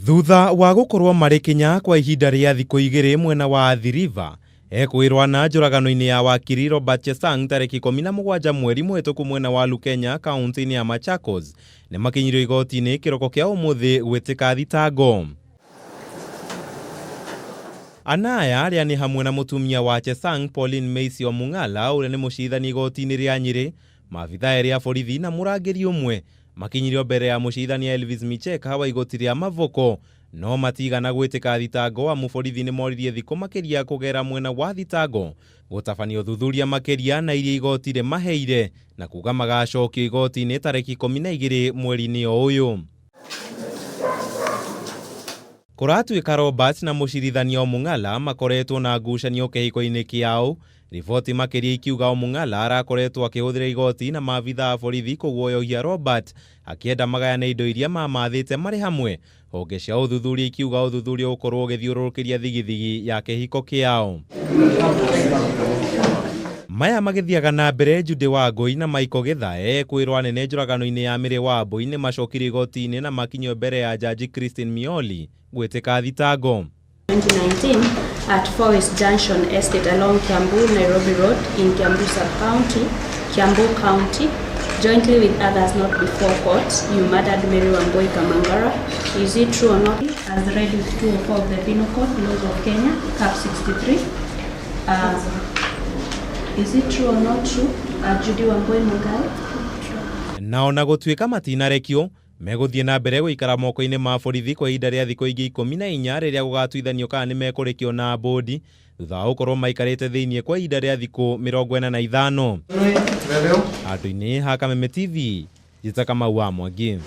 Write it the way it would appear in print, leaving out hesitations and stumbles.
Thutha wa gukorwo mari Kenya kwa ihinda ria thiku igiri mwena wa Athi River, Ekuirwo na njuragano-ini ya wakiri Robert Chesang tariki 17 mweri muhituku mwena wa Lukenya kaunti-ini ya Machakos nimakinyirio igoti-ini kiroko kia umuthi gwitika thitango. Anaya aria ni hamwe na mutumia wa Chesang Pauline Maisy Omungala uria ni mucithani igoti-ini ria Nyeri, maabitha eri a borithi na murangiri umwe makinyirio mbere ya mucithani Elvis Micheka wa igoti ria Mavoko, no matigana gwitika thitango amu borithi ni moririe thiku makiria kugera mwena wa thitango gutabanio thuthuria makiria na iria igoti ri maheire na kuga magacokio igoti-ini tariki 12 mweri-ini uyu. Kuratuika Robert na mucirithania Omungala makoretwo na ngucanio kihiko-ini kiao. Riboti makiria ikiuga Omungala arakoretwo akihuthira igoti na maabitha a borithi kuguoyohia Robert akienda magayane indo iria mamathite mari hamwe. Honge cia uthuthuria ikiuga uthuthuria ukorwo ugithiururukiria thigithigi ya kihiko kiao. Maya magithiaga na mbere, Judy Wangui na Michael Githae Ekuirwo anene njuragano-ini ya Mary Wambui ni macokire igoti-ini na makinyio mbere ya Jaji Christine Meoli gwitika thitango. 2019 at Forest Junction Estate along Kiambu Nairobi Road in Kiambu Sub-County, Kiambu County, jointly with others not before court, you murdered Mary Wambui Kamangara. Is it true or not? As read with 204 of the Penal Code, Laws of Kenya, Cap 63. Is it true or not true? Judy Wangui Mungala. Nao na gutuika matinarekio meguthie na mbere guikara moko-ini ma borithi kwa ihinda ria thiku ingi 14 riria gugatuithanio kana nimekurekio na mbundi thutha wa gukorwo maikarite thiini kwa ihinda ria thiku 45. Andu-ini ha Kameme TV, njita Kamau wa Mwangi.